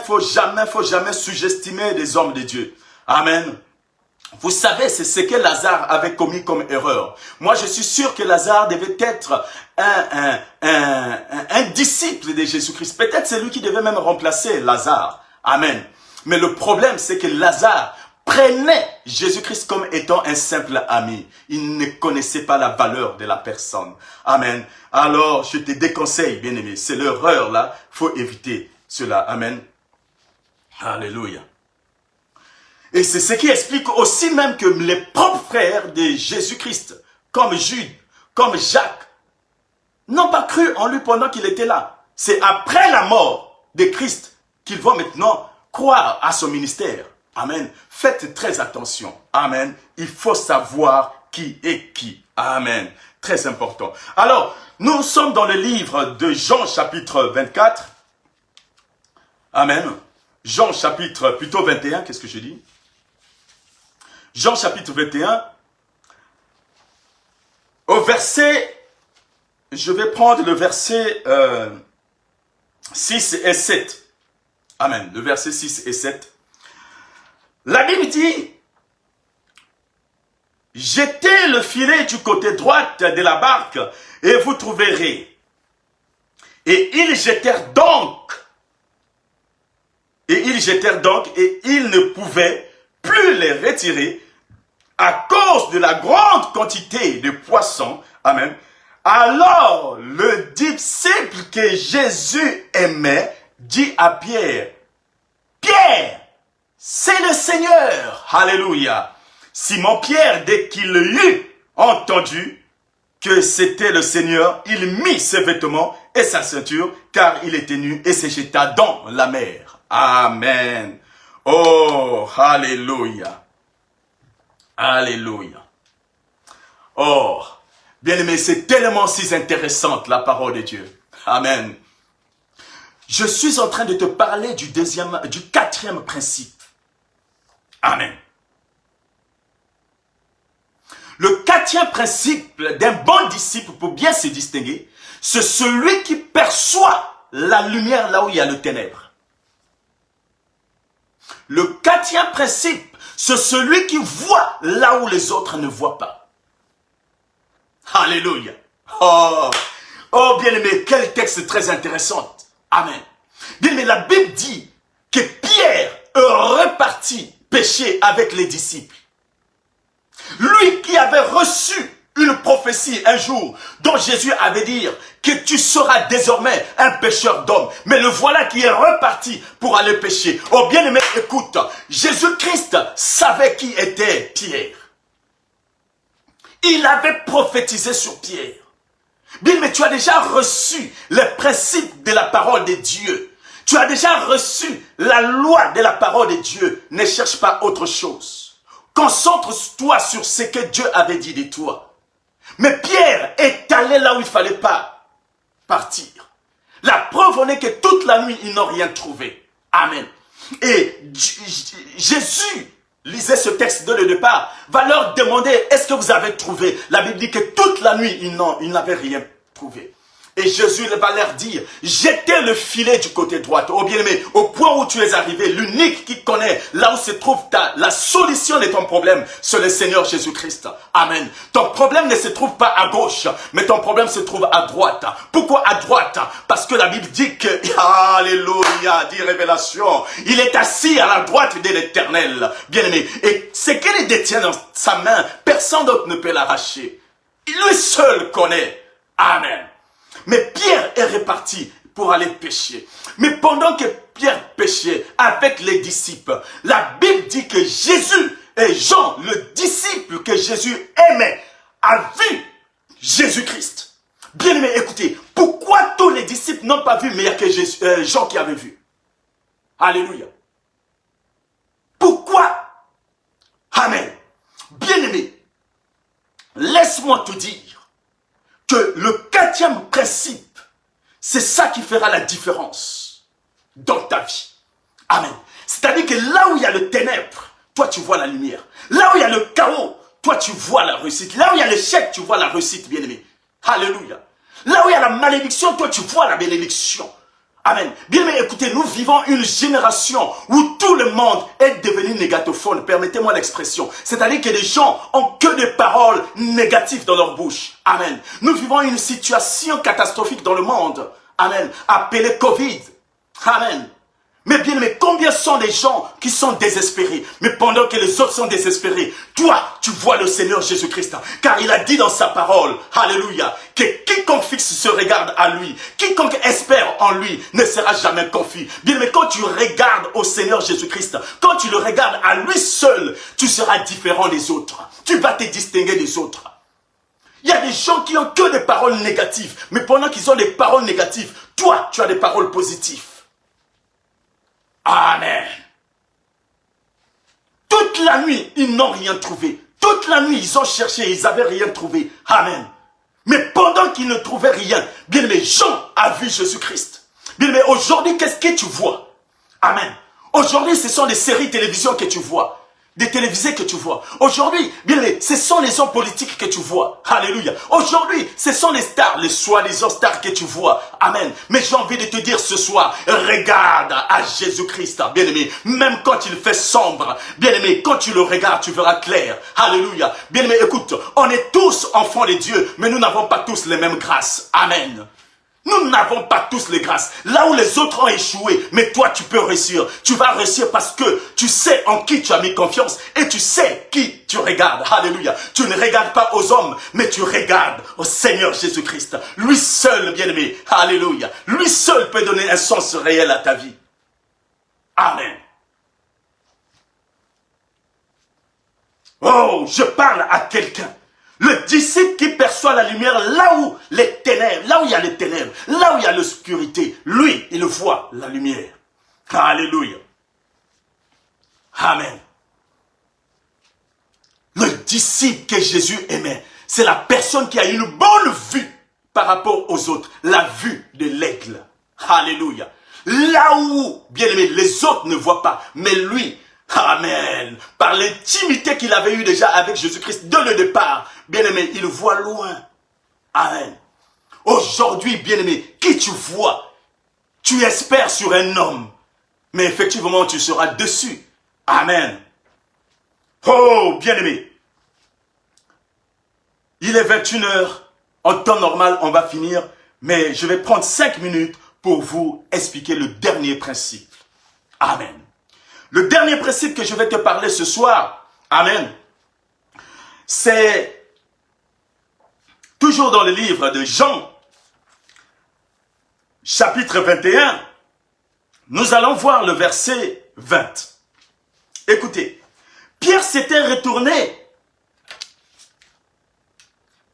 sous-estimer les hommes de Dieu. Amen. Vous savez, c'est ce que Lazare avait commis comme erreur. Moi, je suis sûr que Lazare devait être un disciple de Jésus-Christ. Peut-être c'est lui qui devait même remplacer Lazare. Amen. Mais le problème, c'est que Lazare prenait Jésus-Christ comme étant un simple ami. Il ne connaissait pas la valeur de la personne. Amen. Alors, je te déconseille, bien-aimé. C'est l'erreur là. Il faut éviter cela. Amen. Alléluia. Et c'est ce qui explique aussi même que les propres frères de Jésus-Christ, comme Jude, comme Jacques, n'ont pas cru en lui pendant qu'il était là. C'est après la mort de Christ qu'ils vont maintenant croire à son ministère. Amen. Faites très attention. Amen. Il faut savoir qui est qui. Amen. Très important. Alors, nous sommes dans le livre de Jean chapitre 24. Amen. Jean chapitre, plutôt 21, qu'est-ce que je dis? Jean chapitre 21. Au verset, je vais prendre le verset 6 et 7. Amen. Le verset 6 et 7. La Bible dit, jetez le filet du côté droit de la barque et vous trouverez. Et ils jetèrent donc. Et ils ne pouvaient plus les retirer à cause de la grande quantité de poissons. Amen. Alors le disciple que Jésus aimait dit à Pierre, Pierre, c'est le Seigneur. Alléluia. Simon-Pierre, dès qu'il eut entendu que c'était le Seigneur, il mit ses vêtements et sa ceinture, car il était nu, et se jeta dans la mer. Amen. Oh, alléluia. Alléluia. Oh, bien-aimé, c'est tellement si intéressante la parole de Dieu. Amen. Je suis en train de te parler du quatrième principe. Amen. Le quatrième principe d'un bon disciple pour bien se distinguer, c'est celui qui perçoit la lumière là où il y a le ténèbre. Le quatrième principe, c'est celui qui voit là où les autres ne voient pas. Alléluia. Oh, oh bien-aimé, quel texte très intéressant. Amen. Bien-aimé, la Bible dit que Pierre est reparti pécher avec les disciples. Lui qui avait reçu une prophétie un jour dont Jésus avait dit que tu seras désormais un pécheur d'hommes. Mais le voilà qui est reparti pour aller pécher. Oh bien-aimé, écoute, Jésus-Christ savait qui était Pierre. Il avait prophétisé sur Pierre. Bien, mais tu as déjà reçu les principes de la parole de Dieu. Tu as déjà reçu la loi de la parole de Dieu. Ne cherche pas autre chose. Concentre-toi sur ce que Dieu avait dit de toi. Mais Pierre est allé là où il ne fallait pas partir. La preuve en est que toute la nuit, ils n'ont rien trouvé. Amen. Et Jésus, lisez ce texte dès le départ, va leur demander, est-ce que vous avez trouvé? La Bible dit que toute la nuit, ils n'avaient rien trouvé. Et Jésus va leur dire, jetez le filet du côté droit. Oh bien-aimé, au point où tu es arrivé, l'unique qui connaît là où se trouve la solution de ton problème, c'est le Seigneur Jésus-Christ. Amen. Ton problème ne se trouve pas à gauche, mais ton problème se trouve à droite. Pourquoi à droite? Parce que la Bible dit que, alléluia, dit Révélation, il est assis à la droite de l'Éternel. Bien-aimé, et ce qu'il détient dans sa main, personne d'autre ne peut l'arracher. Lui seul connaît. Amen. Mais Pierre est reparti pour aller pêcher. Mais pendant que Pierre pêchait avec les disciples, la Bible dit que Jésus et Jean, le disciple que Jésus aimait, a vu Jésus-Christ. Bien aimé, écoutez, pourquoi tous les disciples n'ont pas vu, mais il n'y a que Jean qui avait vu? Alléluia. Pourquoi? Amen. Bien aimé, laisse-moi te dire que le quatrième principe, c'est ça qui fera la différence dans ta vie. Amen. C'est-à-dire que là où il y a le ténèbre, toi tu vois la lumière. Là où il y a le chaos, toi tu vois la réussite. Là où il y a l'échec, tu vois la réussite, bien-aimé. Alléluia. Là où il y a la malédiction, toi tu vois la bénédiction. Amen. Bien aimé, écoutez, nous vivons une génération où tout le monde est devenu négatophone. Permettez-moi l'expression. C'est-à-dire que les gens ont que des paroles négatives dans leur bouche. Amen. Nous vivons une situation catastrophique dans le monde. Amen. Appelée Covid. Amen. Mais bien aimé, combien sont les gens qui sont désespérés? Mais pendant que les autres sont désespérés, toi, tu vois le Seigneur Jésus-Christ. Car il a dit dans sa parole, alléluia, que quiconque fixe se regarde à lui, quiconque espère en lui ne sera jamais confus. Bien aimé, quand tu regardes au Seigneur Jésus-Christ, quand tu le regardes à lui seul, tu seras différent des autres. Tu vas te distinguer des autres. Il y a des gens qui ont que des paroles négatives. Mais pendant qu'ils ont des paroles négatives, toi, tu as des paroles positives. Amen. Toute la nuit, ils n'ont rien trouvé. Toute la nuit, ils ont cherché, ils n'avaient rien trouvé. Amen. Mais pendant qu'ils ne trouvaient rien, bien aimé, Jean a vu Jésus-Christ. Bien aimé, aujourd'hui, qu'est-ce que tu vois? Amen. Aujourd'hui, ce sont des séries télévision que tu vois. Des télévisés que tu vois. Aujourd'hui, bien aimé, ce sont les hommes politiques que tu vois. Alléluia. Aujourd'hui, ce sont les stars, les soi-disant stars que tu vois. Amen. Mais j'ai envie de te dire ce soir, regarde à Jésus-Christ, bien aimé. Même quand il fait sombre, bien aimé, quand tu le regardes, tu verras clair. Alléluia. Bien aimé, écoute, on est tous enfants de Dieu, mais nous n'avons pas tous les mêmes grâces. Amen. Nous n'avons pas tous les grâces. Là où les autres ont échoué, mais toi tu peux réussir. Tu vas réussir parce que tu sais en qui tu as mis confiance et tu sais qui tu regardes. Alléluia. Tu ne regardes pas aux hommes, mais tu regardes au Seigneur Jésus-Christ. Lui seul, bien-aimé. Alléluia. Lui seul peut donner un sens réel à ta vie. Amen. Oh, je parle à quelqu'un. Le disciple qui perçoit la lumière là où les ténèbres, là où il y a les ténèbres, là où il y a l'obscurité, lui, il voit la lumière. Alléluia. Amen. Le disciple que Jésus aimait, c'est la personne qui a une bonne vue par rapport aux autres. La vue de l'aigle. Alléluia. Là où, bien aimé, les autres ne voient pas, mais lui, amen, par l'intimité qu'il avait eue déjà avec Jésus-Christ dès le départ, bien aimé, il voit loin. Amen. Aujourd'hui, bien aimé, qui tu vois, tu espères sur un homme, mais effectivement, tu seras dessus. Amen. Oh, bien aimé, il est 21 heures, en temps normal, on va finir, mais je vais prendre 5 minutes pour vous expliquer le dernier principe. Amen. Le dernier principe que je vais te parler ce soir, amen, c'est toujours dans le livre de Jean, chapitre 21, nous allons voir le verset 20. Écoutez, Pierre s'était retourné.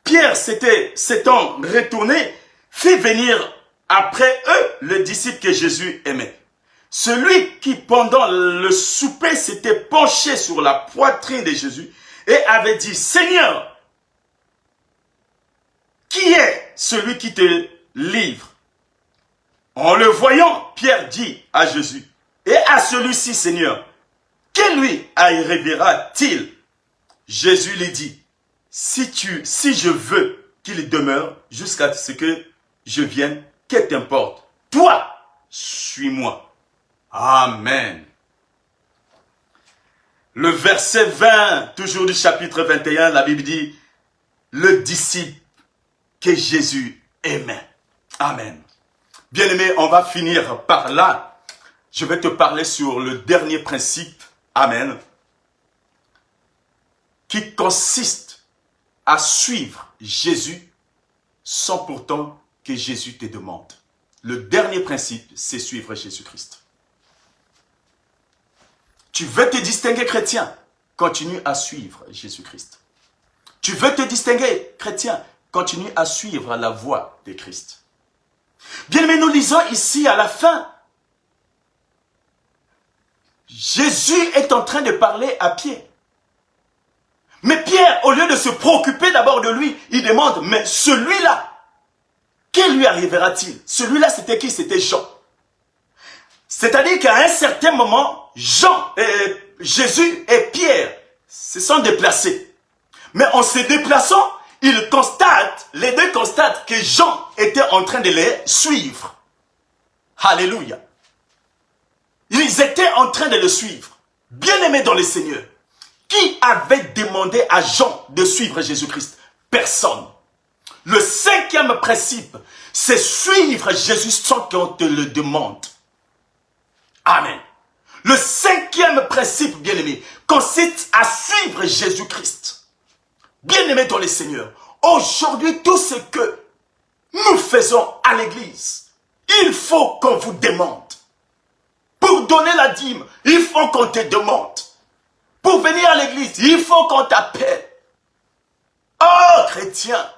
Pierre s'étant retourné, fit venir après eux le disciple que Jésus aimait. Celui qui pendant le souper s'était penché sur la poitrine de Jésus et avait dit, Seigneur, qui est celui qui te livre? En le voyant, Pierre dit à Jésus, et à celui-ci, Seigneur, qui lui arrivera-t-il? Jésus lui dit, si je veux qu'il demeure jusqu'à ce que je vienne, que t'importe? Toi, suis-moi. Amen. Le verset 20, toujours du chapitre 21, la Bible dit, le disciple que Jésus aimait. Amen. Bien-aimé, on va finir par là. Je vais te parler sur le dernier principe. Amen. Qui consiste à suivre Jésus sans pourtant que Jésus te demande. Le dernier principe, c'est suivre Jésus-Christ. Tu veux te distinguer chrétien, continue à suivre Jésus-Christ. Tu veux te distinguer chrétien, continue à suivre la voie de Christ. Bien, mais nous lisons ici à la fin, Jésus est en train de parler à Pierre. Mais Pierre, au lieu de se préoccuper d'abord de lui, il demande, mais celui-là, que lui arrivera-t-il? Celui-là, c'était qui? C'était Jean. C'est-à-dire qu'à un certain moment, Jésus et Pierre se sont déplacés. Mais en se déplaçant, les deux constatent que Jean était en train de les suivre. Alléluia. Ils étaient en train de le suivre. Bien-aimés dans le Seigneur. Qui avait demandé à Jean de suivre Jésus-Christ? Personne. Le cinquième principe, c'est suivre Jésus sans qu'on te le demande. Amen. Le cinquième principe, bien-aimé, consiste à suivre Jésus-Christ. Bien-aimés dans le Seigneur, aujourd'hui, tout ce que nous faisons à l'église, il faut qu'on vous demande. Pour donner la dîme, il faut qu'on te demande. Pour venir à l'église, il faut qu'on t'appelle. Oh, chrétien,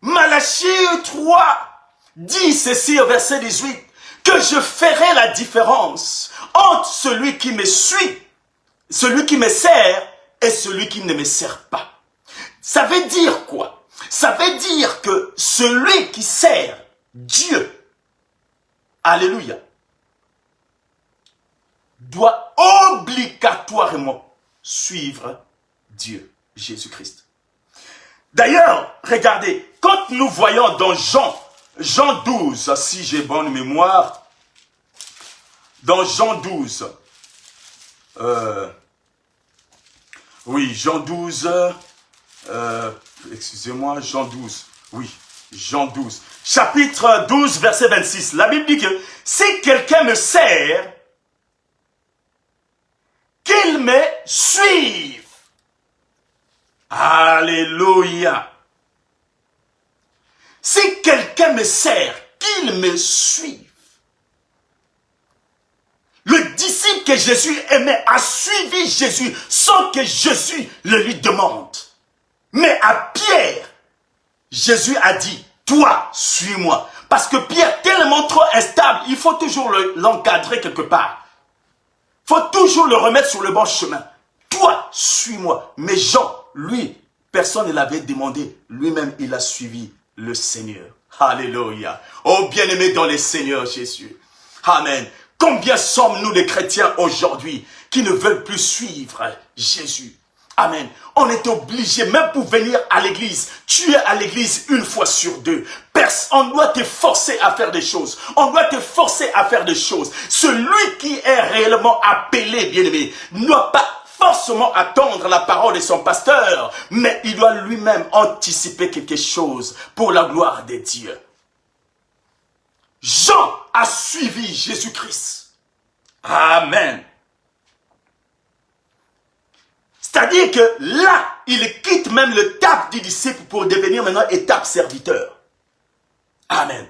Malachie 3 dit ceci au verset 18, que je ferai la différence entre celui qui me suit, celui qui me sert et celui qui ne me sert pas. Ça veut dire quoi? Ça veut dire que celui qui sert Dieu, alléluia, doit obligatoirement suivre Dieu, Jésus-Christ. D'ailleurs, regardez, quand nous voyons dans Jean 12, si j'ai bonne mémoire, dans Jean 12, oui, Jean 12, excusez-moi, Jean 12, oui, Jean 12, chapitre 12, verset 26, la Bible dit que si quelqu'un me sert, qu'il me suive. Alléluia. Si quelqu'un me sert, qu'il me suive. Le disciple que Jésus aimait a suivi Jésus sans que Jésus le lui demande. Mais à Pierre, Jésus a dit, toi, suis-moi. Parce que Pierre, tellement trop instable, il faut toujours l'encadrer quelque part. Il faut toujours le remettre sur le bon chemin. toi, suis-moi. Mais Jean, lui, personne ne l'avait demandé. Lui-même, il a suivi le Seigneur. Alléluia. Oh, bien-aimé dans le Seigneur Jésus. Amen. Combien sommes-nous les chrétiens aujourd'hui qui ne veulent plus suivre Jésus? Amen. On est obligé, même pour venir à l'église, tu es à l'église une fois sur deux. On doit te forcer à faire des choses. On doit te forcer à faire des choses. Celui qui est réellement appelé, bien-aimé, ne doit pas forcément attendre la parole de son pasteur, mais il doit lui-même anticiper quelque chose pour la gloire de Dieu. Jean a suivi Jésus-Christ. Amen. C'est-à-dire que là, il quitte même l'étape du disciple pour devenir maintenant étape serviteur. Amen.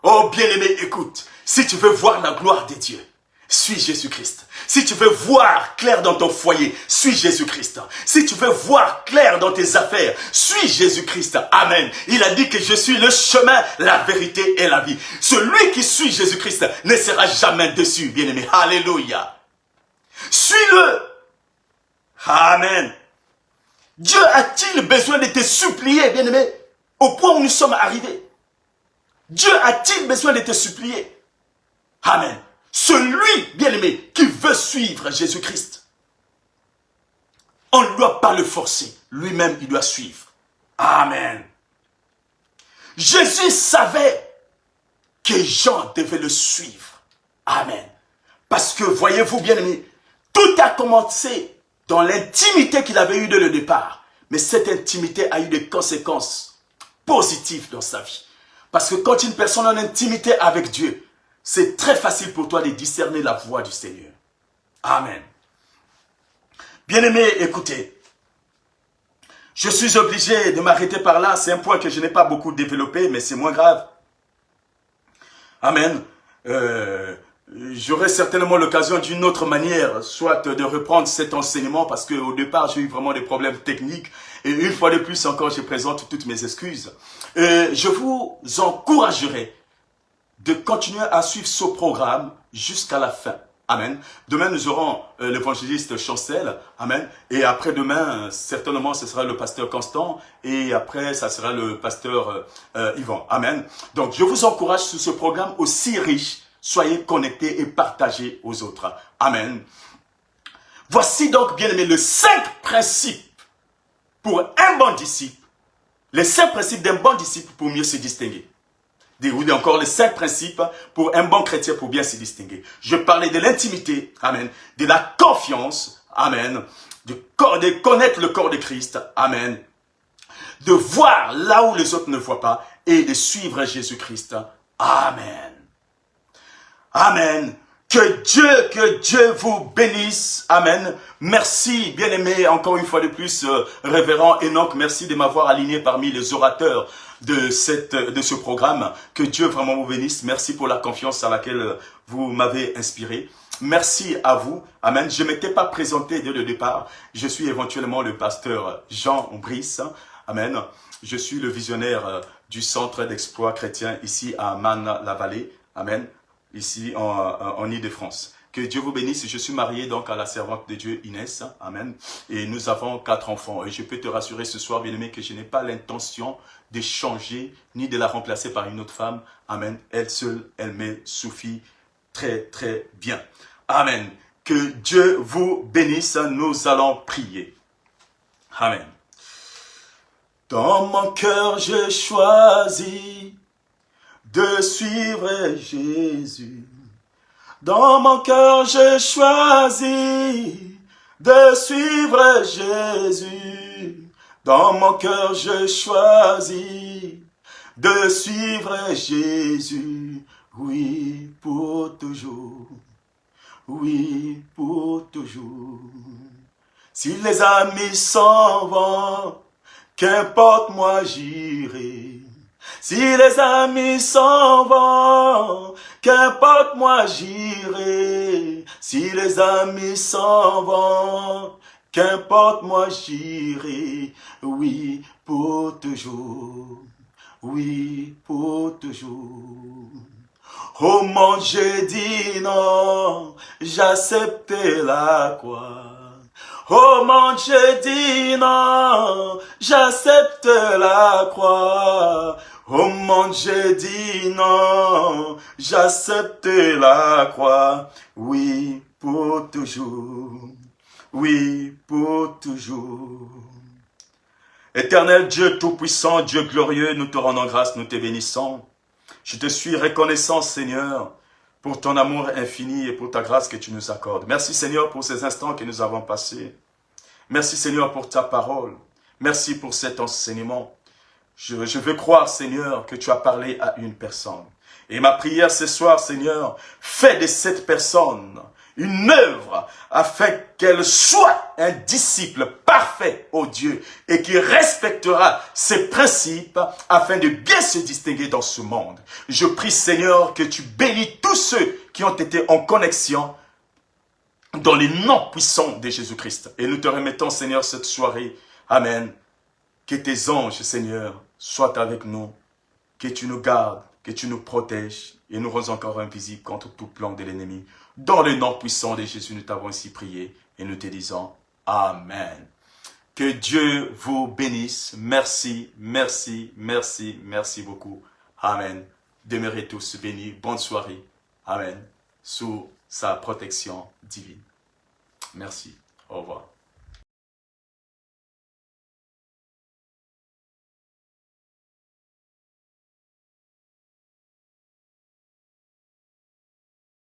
Oh bien-aimé, écoute, si tu veux voir la gloire de Dieu, suis Jésus-Christ. Si tu veux voir clair dans ton foyer, suis Jésus-Christ. Si tu veux voir clair dans tes affaires, suis Jésus-Christ. Amen. Il a dit que je suis le chemin, la vérité et la vie. Celui qui suit Jésus-Christ ne sera jamais déçu, bien-aimé. Alléluia. Suis-le. Amen. Dieu a-t-il besoin de te supplier, bien-aimé, au point où nous sommes arrivés? Dieu a-t-il besoin de te supplier? Amen. Celui, bien-aimé, qui veut suivre Jésus-Christ, on ne doit pas le forcer. Lui-même, il doit suivre. Amen. Jésus savait que Jean devait le suivre. Amen. Parce que, voyez-vous, bien-aimé, tout a commencé dans l'intimité qu'il avait eue dès le départ. Mais cette intimité a eu des conséquences positives dans sa vie. Parce que quand une personne est en intimité avec Dieu, c'est très facile pour toi de discerner la voix du Seigneur. Amen. Bien-aimés, écoutez. Je suis obligé de m'arrêter par là. C'est un point que je n'ai pas beaucoup développé, mais c'est moins grave. Amen. J'aurai certainement l'occasion d'une autre manière, soit de reprendre cet enseignement, parce qu'au départ, j'ai eu vraiment des problèmes techniques. Et une fois de plus encore, je présente toutes mes excuses. Je vous encouragerai de continuer à suivre ce programme jusqu'à la fin. Amen. Demain, nous aurons l'évangéliste Chancel. Amen. Et après-demain, certainement, ce sera le pasteur Constant. Et après, ça sera le pasteur Yvan. Amen. Donc, je vous encourage sur ce programme aussi riche. Soyez connectés et partagez aux autres. Amen. Voici donc, bien aimé, les 5 principes pour un bon disciple. Les 5 principes d'un bon disciple pour mieux se distinguer. Ou encore les 5 principes pour un bon chrétien pour bien se distinguer. Je parlais de l'intimité, amen, de la confiance, amen, de connaître le corps de Christ, amen, de voir là où les autres ne voient pas et de suivre Jésus-Christ, amen. Amen. Que Dieu vous bénisse. Amen. Merci, bien-aimé, encore une fois de plus, révérend Enoch, merci de m'avoir aligné parmi les orateurs de ce programme. Que Dieu vraiment vous bénisse. Merci pour la confiance à laquelle vous m'avez inspiré. Merci à vous. Amen. Je ne m'étais pas présenté dès le départ. Je suis éventuellement le pasteur Jean Brice. Amen. Je suis le visionnaire du centre d'exploit chrétien ici à Marne-la-Vallée. Amen. Ici en Île-de-France. Que Dieu vous bénisse. Je suis marié donc à la servante de Dieu Inès. Amen. Et nous avons 4 enfants. Et je peux te rassurer ce soir, bien-aimé, que je n'ai pas l'intention de changer ni de la remplacer par une autre femme. Amen. Elle seule, elle me suffit très, très bien. Amen. Que Dieu vous bénisse. Nous allons prier. Amen. Dans mon cœur, je choisis de suivre Jésus. Dans mon cœur, je choisis de suivre Jésus. Dans mon cœur, je choisis de suivre Jésus. Oui, pour toujours. Oui, pour toujours. Si les amis s'en vont, qu'importe, moi j'irai. Si les amis s'en vont, qu'importe, moi j'irai. Si les amis s'en vont, qu'importe, moi j'irai. Oui, pour toujours. Oui, pour toujours. Au monde, j'ai dit non, j'acceptais la croix. Oh mon Dieu, dis non, j'accepte la croix. Oh mon Dieu, dis non, j'accepte la croix. Oui, pour toujours. Oui, pour toujours. Éternel Dieu Tout-Puissant, Dieu glorieux, nous te rendons grâce, nous te bénissons. Je te suis reconnaissant, Seigneur, pour ton amour infini et pour ta grâce que tu nous accordes. Merci, Seigneur, pour ces instants que nous avons passés. Merci, Seigneur, pour ta parole. Merci pour cet enseignement. Je veux croire, Seigneur, que tu as parlé à une personne. Et ma prière ce soir, Seigneur, fais de cette personne une œuvre afin qu'elle soit un disciple parfait, ô Dieu, et qui respectera ses principes afin de bien se distinguer dans ce monde. Je prie, Seigneur, que tu bénis tous ceux qui ont été en connexion dans les noms puissants de Jésus-Christ. Et nous te remettons, Seigneur, cette soirée. Amen. Que tes anges, Seigneur, soient avec nous, que tu nous gardes, que tu nous protèges et nous rends encore invisibles contre tout plan de l'ennemi. Dans le nom puissant de Jésus, nous t'avons ainsi prié et nous te disons Amen. Que Dieu vous bénisse. Merci, merci, merci, merci beaucoup. Amen. Demeurez tous bénis. Bonne soirée. Amen. Sous sa protection divine. Merci. Au revoir.